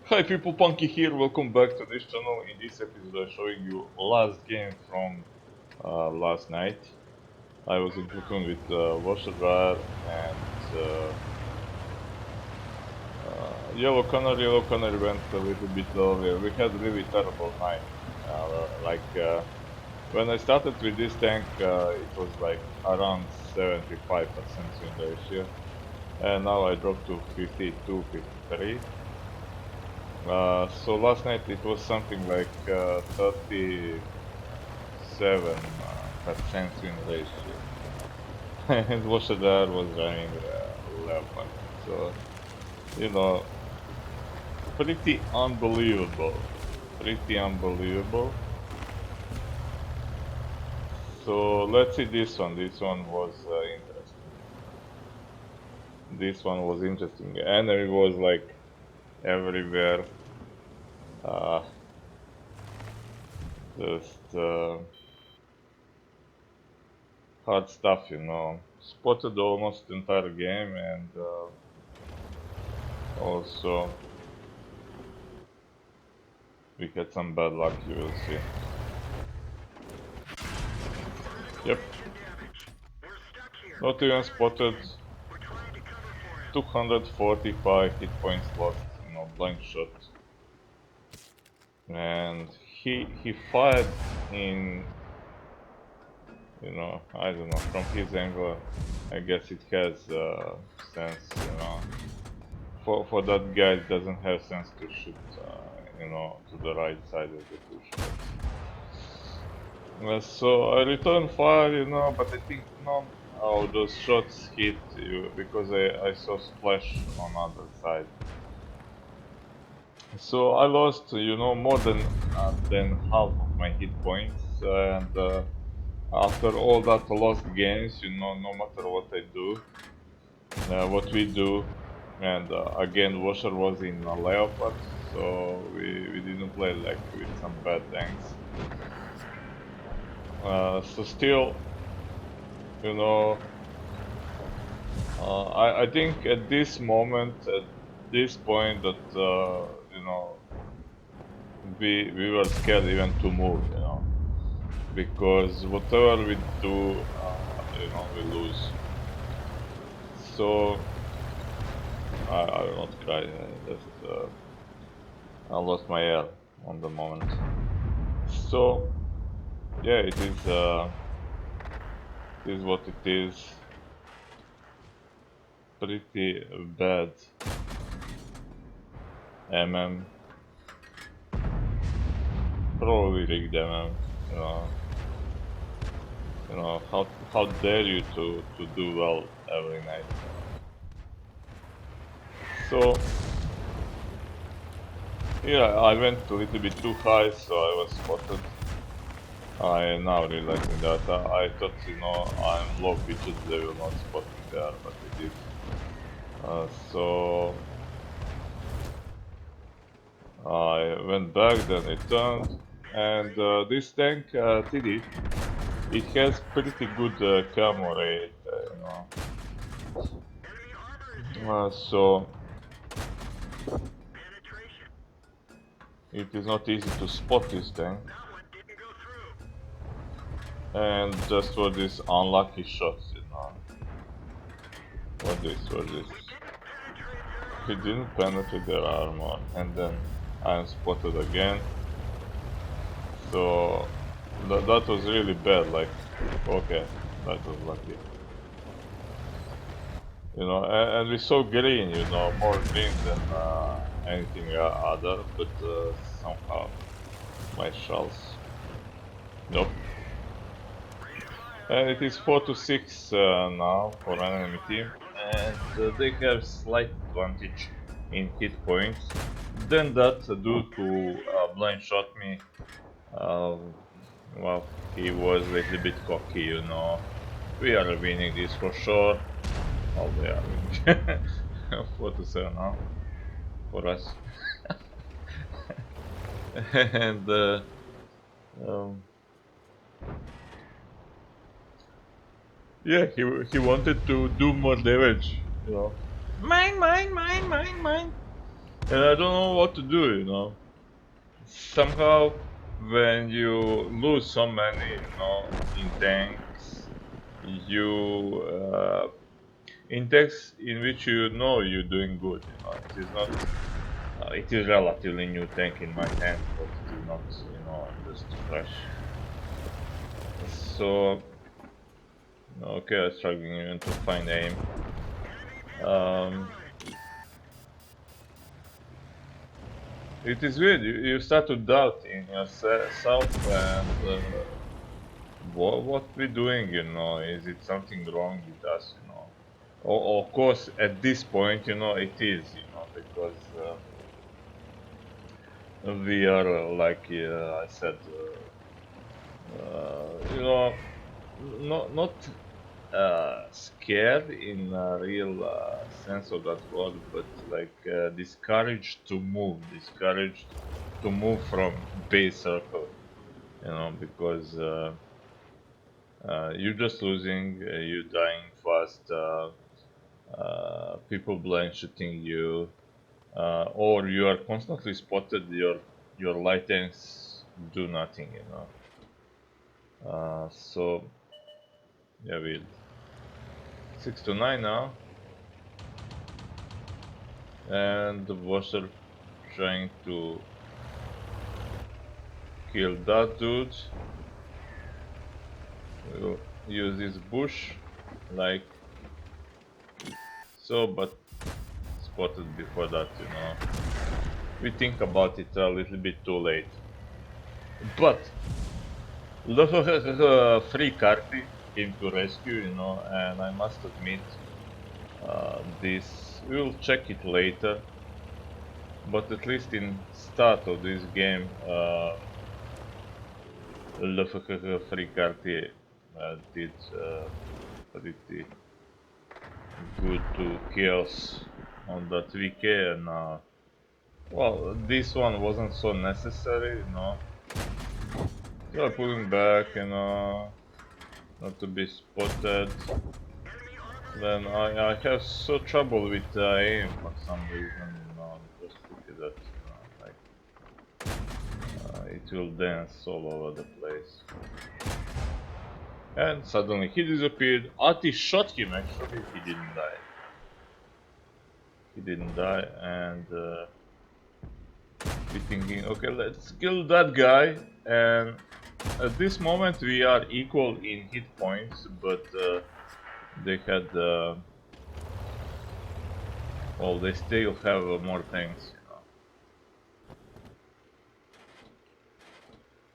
Hi people, Punky here, welcome back to this channel. In this episode I'm showing you last game from last night. I was in Platoon with Washer Dryer and Yellow Canary went a little bit earlier. We had really terrible night. When I started with this tank, it was like around 75% win ratio. And now I dropped to 52, 53. So last night it was something like 37% win ratio. And Voshadar was running Leopard. So, you know, pretty unbelievable. Pretty unbelievable. So let's see this one. This one was interesting. This one was interesting. And it was like everywhere. Uh, just hard stuff. Spotted almost the entire game and also we had some bad luck, you will see. Yep. Not even spotted. 245 hit points lost, blind shot. And he fired in, I don't know, from his angle. I guess it has sense. For that guy, it doesn't have sense to shoot, to the right side of the bush. So I return fire, but I think none of those shots hit you because I saw splash on other side. So I lost, more than half of my hit points, and after all that lost games, no matter what I do, what we do, and again Washer was in Leopard, so we didn't play like with some bad tanks. So still, you know, I think at this moment, at this point, that we were scared even to move, because whatever we do, we lose. So I will not cry. I lost my air on the moment. So yeah, it is what it is. Pretty bad. Probably rigged how dare you to do well every night. So yeah, I went a little bit too high, so I was spotted. I am now realizing that I thought I'm low pitches, they will not spot me there, but they did. So I went back, then returned, and this tank TD, it has pretty good camo rate. So it is not easy to spot this tank. And just for these unlucky shots. What this? He didn't penetrate their armor, and then I am spotted again. So that was really bad. Like, okay, that was lucky. And we saw green, more green than anything other, but somehow my shells. Nope. And it is 4 to 6 now for an enemy team, and they have slight advantage in hit points. Then that dude who blind shot me, well, he was a little bit cocky. We are winning this for sure. Oh, we are winning. 4 to 7 now for us. And um, yeah, he wanted to do more damage. Mine, mine, mine, mine, mine. and I don't know what to do, you know. Somehow, when you lose so many, you know, in tanks, you in tanks in which you know you're doing good, you know, it is not. It is relatively new tank in my hands, but it is not, you know, just fresh. So, okay, I'm struggling even to find aim. It is weird. You start to doubt in yourself and what we doing. You know, is it something wrong with us? You know, of course, at this point, you know, it is. You know, because we are like I said, you know, not scared in a real sense of that word, but like discouraged to move, discouraged to move from base circle, you know, because you're just losing, you're dying fast, people blind shooting you, or you are constantly spotted, your light tanks do nothing, you know. So yeah, we 6 to 9 now, and the washer trying to kill that dude. We'll use this bush like so, but spotted before that, you know. We think about it a little bit too late. But the free Karpi came to rescue, you know, and I must admit, this we'll check it later. But at least in start of this game, free Karpi did pretty good to kills on that VK, and well, this one wasn't so necessary, you know. So pulling back, you know, not to be spotted. Then I have so trouble with aim for some reason, you know. Just look at that, you know, like it will dance all over the place. And suddenly he disappeared. Ati shot him, actually, he didn't die. He didn't die, and we thinking, okay, let's kill that guy. And at this moment we are equal in hit points, but they had, well, they still have more tanks, you know.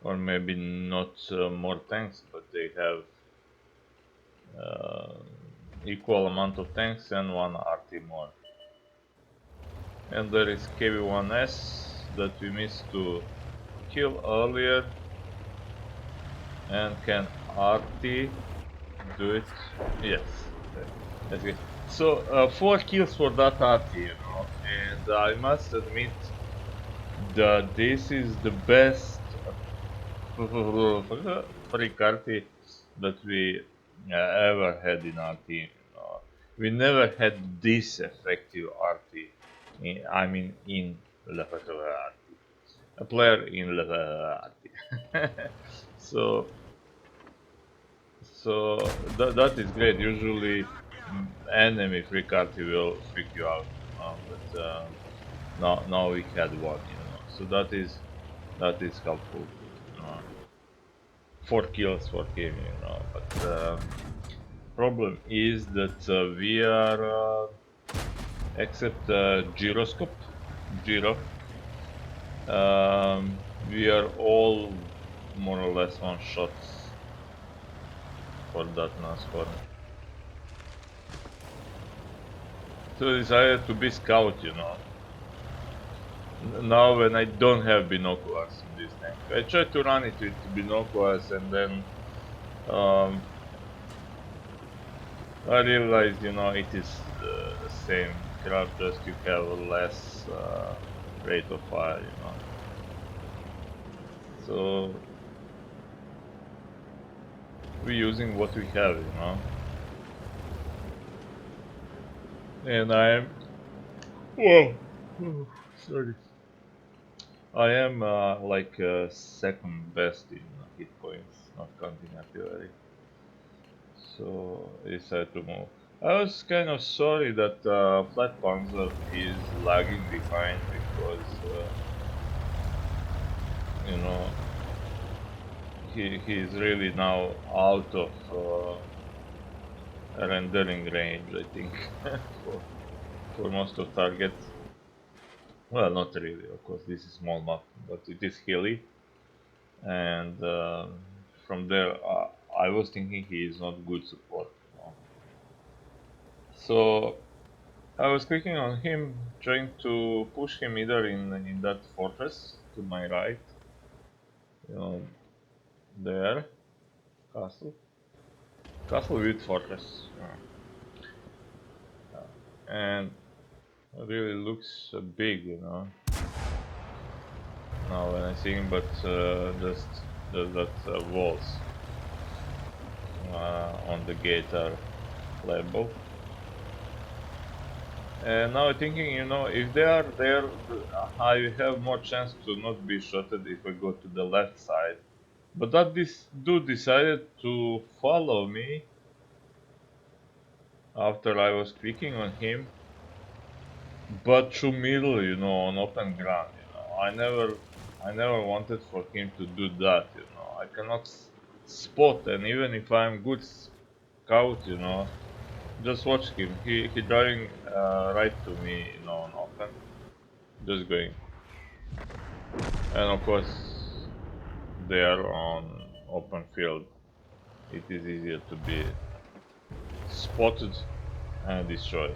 Or maybe not more tanks, but they have equal amount of tanks and one RT more. And there is KV-1S that we missed to kill earlier. And can RT do it? Yes. Okay. So 4 kills for that RT, you know, and I must admit that this is the best free RT that we ever had in our team. You know. We never had this effective RT. I mean, in RT. A player in RT. so that is great. Usually, enemy free card will freak you out, you know. But now we had one, you know. So that is helpful, you know. 4 kills for him, you know. But problem is that we are except gyroscope, gyro. We are all more or less one shots for that NASCAR. So I decided to be scout, you know. Now when I don't have binoculars in this tank, I try to run it with binoculars, and then I realized, you know, it is the same crap, just you have less rate of fire, you know. So we're using what we have, you know. And I'm, whoa, Sorry. I am like second best in hit points, not counting artillery. So I decided to move. I was kind of sorry that Flat Panzer is lagging behind because you know he is really now out of rendering range, I think, for for most of targets. Well, not really, of course. This is small map, but it is hilly, and from there, I was thinking he is not good support. So I was clicking on him, trying to push him either in that fortress to my right, you know, there, castle, castle with fortress, and it really looks big. Now when I see him, but just that walls on the gate are level. And now I'm thinking, if they are there, I have more chance to not be shotted if I go to the left side. But that this dude decided to follow me after I was clicking on him, but through middle, on open ground. I never wanted for him to do that. I cannot spot, and even if I'm good scout. Just watch him. He driving right to me, on open, just going, and of course they are on open field. It is easier to be spotted and destroyed.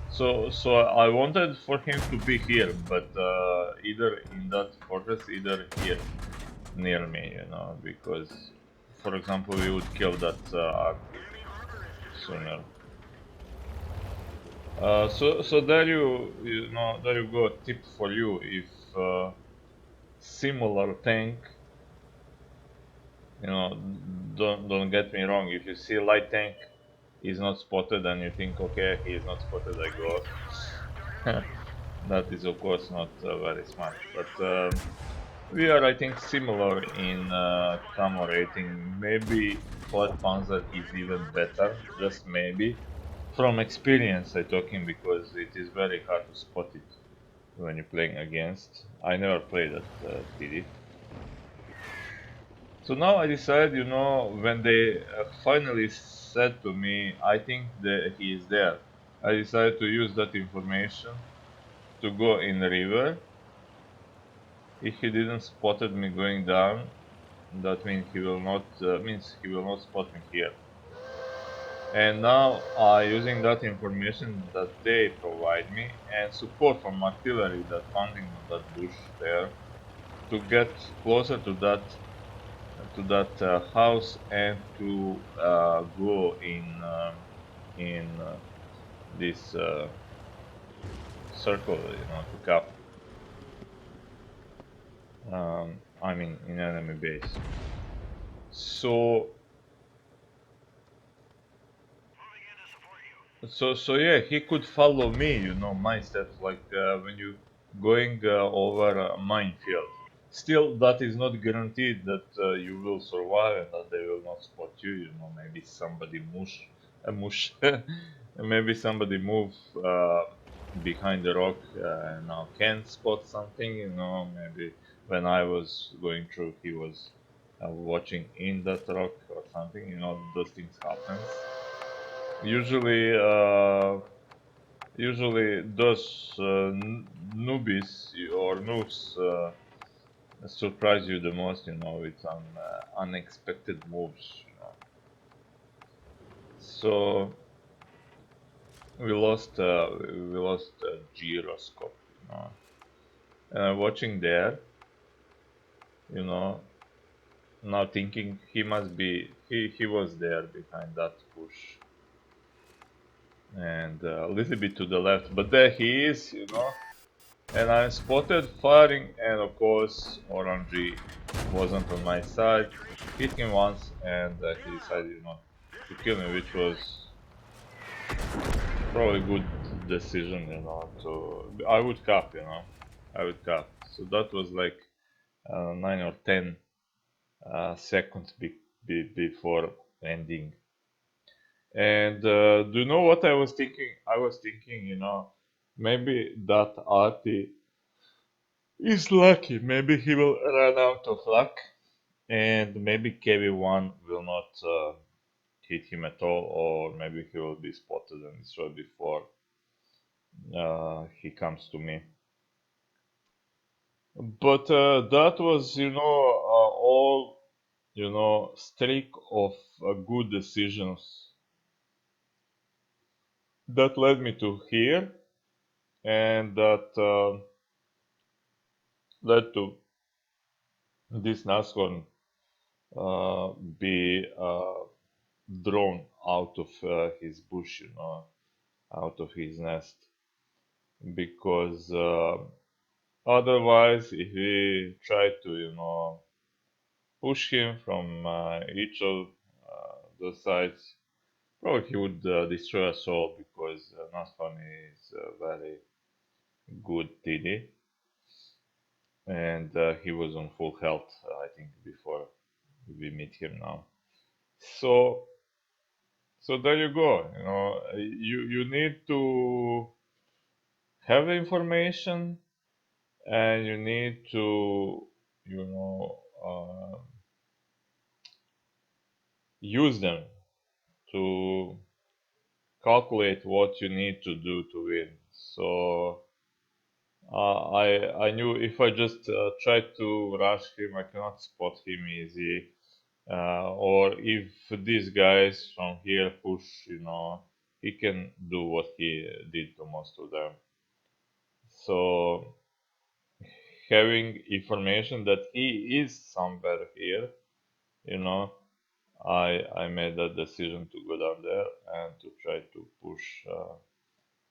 So I wanted for him to be here, but either in that fortress, either here near me, because, for example, we would kill that army sooner. So there you go. A tip for you: if similar tank, don't get me wrong. If you see a light tank is not spotted, and you think, okay, he is not spotted, I go. That is of course not very smart. But we are, I think, similar in camo rating. Maybe Flat Panzer is even better, just maybe. From experience, I'm talking, because it is very hard to spot it when you're playing against. I never played at PD. So now I decided, when they finally said to me, I think that he is there, I decided to use that information to go in the river. If he didn't spotted me going down, that means he will not spot me here. And now using that information that they provide me and support from artillery that founding on that bush there, to get closer to that house, and to go in this circle, to cap. I mean, in enemy base. So so yeah, he could follow me, my steps, like when you going over a minefield. Still, that is not guaranteed that you will survive and that they will not spot you. Maybe somebody mush, maybe somebody move behind the rock and now can spot something. Maybe when I was going through, he was watching in that rock or something. Those things happen. Usually those newbies or noobs surprise you the most, with some unexpected moves. So we lost gyroscope, and I'm watching there, you know, now thinking he was there behind that bush, and a little bit to the left, but there he is. And I spotted firing, and of course Orangey wasn't on my side. Hit him once, and he decided, to kill me, which was probably good decision. To I would cap. I would cut. So that was like 9 or 10 seconds before ending. And do you know what I was thinking? I was thinking, maybe that Artie is lucky. Maybe he will run out of luck, and maybe KV1 will not hit him at all, or maybe he will be spotted and destroyed before he comes to me. But that was, all, streak of good decisions that led me to here, and that led to this NASCAR be drawn out of his bush, out of his nest. Because otherwise, if we try to, push him from each of the sides, probably he would destroy us all because Nasfan is a very good TD, and he was on full health, I think, before we meet him now. So, so there you go. You need to have the information, and you need to, use them to calculate what you need to do to win. So I knew if I just try to rush him, I cannot spot him easy. Or if these guys from here push, he can do what he did to most of them. So having information that he is somewhere here, you know, I made that decision to go down there and to try to push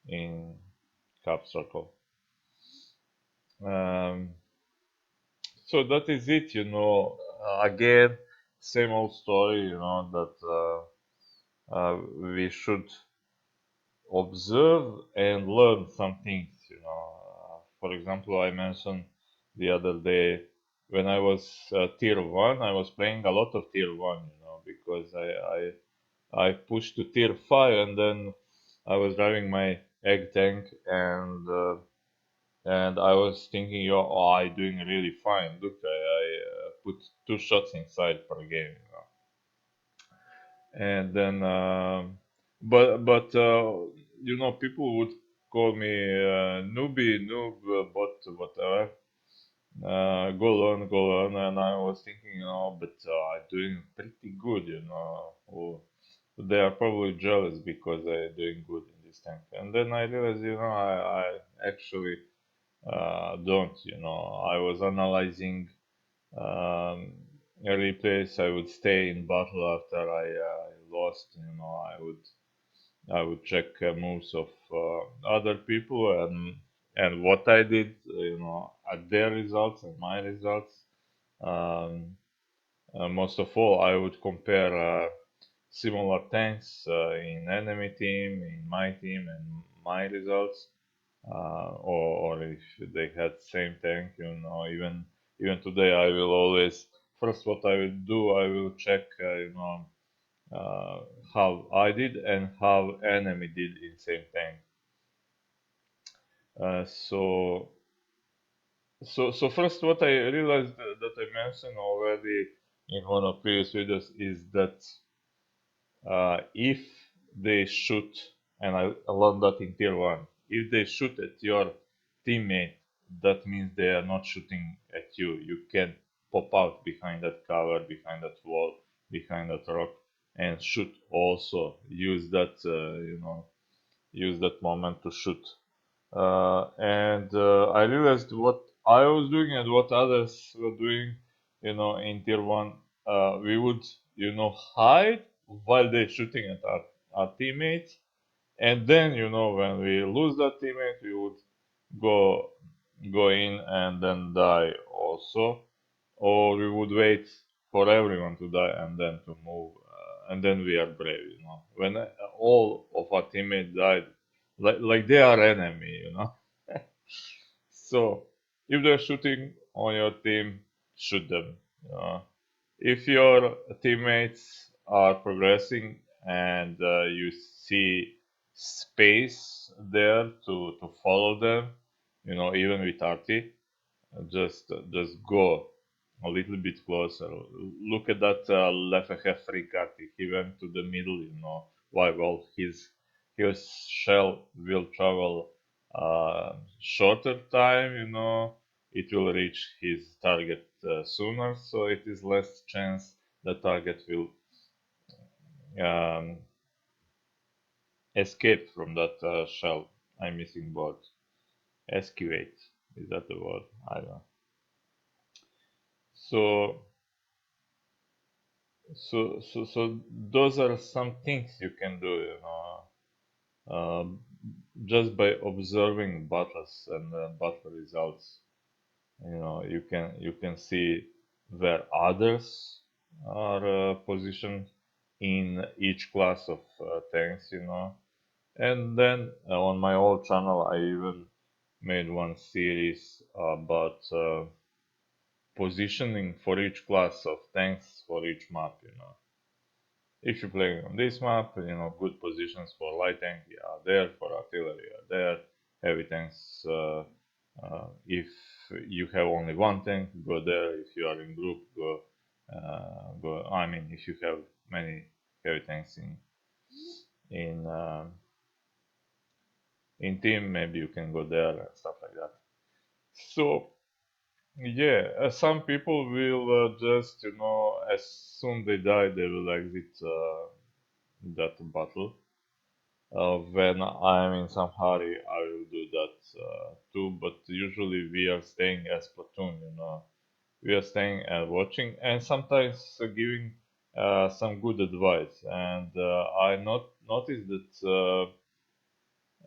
in Cup Circle. Um, so that is it, again, same old story, that we should observe and learn some things, For example, I mentioned the other day when I was tier 1, I was playing a lot of tier 1, because I pushed to tier 5, and then I was driving my egg tank, and I was thinking, I doing really fine. Look, I put 2 shots inside per game, And then, people would call me newbie, noob, bot, whatever. Go learn, and I was thinking, but I'm doing pretty good, Oh, they are probably jealous because I'm doing good in this tank. And then I realized, I actually don't, I was analyzing um, replays. I would stay in battle after I lost, I would check moves of other people, and what I did, at their results and my results. Um, Most of all, I would compare similar tanks in enemy team, in my team, and my results. Or if they had same tank, even today, I will always first what I will do, I will check, uh, how I did and how enemy did in same tank. So first, what I realized that I mentioned already in one of previous videos is that if they shoot, and I learned that in tier 1, if they shoot at your teammate, that means they are not shooting at you. You can pop out behind that cover, behind that wall, behind that rock, and shoot also. Use that, use that moment to shoot. And I realized what I was doing and what others were doing, in tier 1. We would, hide while they're shooting at our teammates. And then, when we lose that teammate, we would go go in and then die also. Or we would wait for everyone to die and then to move. And then we are brave, When all of our teammates died, like they are enemy, So If they're shooting on your team, shoot them. Uh, if your teammates are progressing and you see space there to follow them, even with RT, just go a little bit closer. Look at that left half free card. He went to the middle, why? Well, his shell will travel shorter time, it will reach his target sooner, so it is less chance the target will um, escape from that shell. I'm missing word. Escalate. Is that the word? I don't know. So so those are some things you can do, just by observing battles and battle results. You can see where others are positioned in each class of tanks, and then on my old channel I even made one series about positioning for each class of tanks for each map, If you're playing on this map, good positions for light tank are there, for artillery are there, heavy tanks. If you have only one tank, go there. If you are in group, go. I mean, if you have many heavy tanks in team, maybe you can go there and stuff like that. So yeah, some people will just as soon they die, they will exit that battle. When I'm in some hurry, I will do that too. But usually we are staying as platoon, We are staying and watching, and sometimes giving some good advice. And I noticed that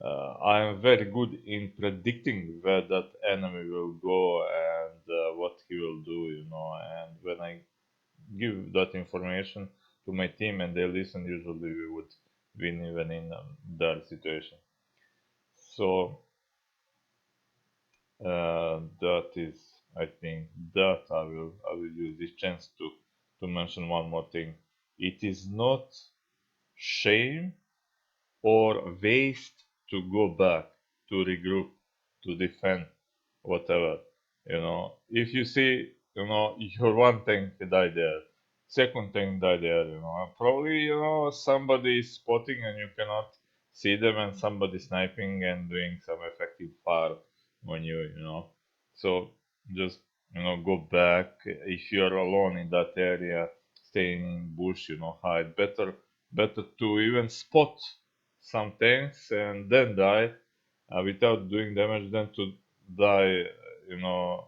I am very good in predicting where that enemy will go and what he will do, And when I give that information to my team and they listen, usually we would win even in that situation. So that is, I think, that I will use this chance to mention one more thing. It is not shame or waste to go back, to regroup, to defend, whatever. If you see, your one tank died there, second tank died there, probably, somebody is spotting and you cannot see them, and somebody sniping and doing some effective fire on you, So just, go back. If you're alone in that area, stay in bush, hide. Better to even spot some tanks and then die without doing damage than to die, you know,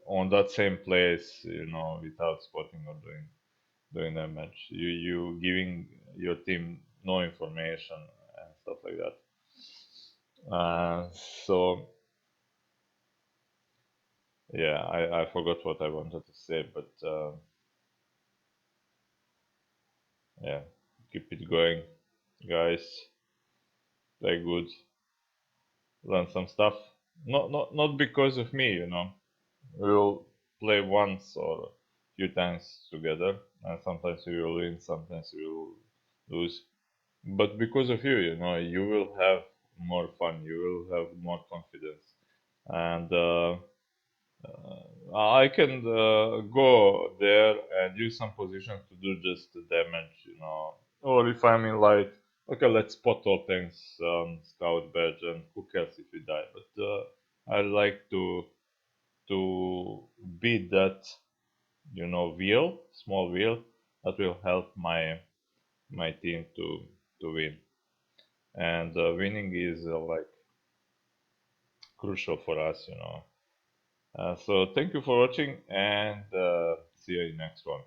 on that same place, without spotting or doing damage. You giving your team no information and stuff like that. So yeah, I forgot what I wanted to say, but yeah, keep it going, guys. Play good, learn some stuff. Not because of me, We'll play once or few times together, and sometimes we will win, sometimes we will lose. But because of you, you will have more fun, you will have more confidence, and I can go there and use some positions to do just the damage, Or if I'm in light, okay, let's spot all things, scout badge, and who cares if we die? But I like to beat that, wheel, small wheel that will help my team to win. And winning is like crucial for us, So thank you for watching, and see you in next one.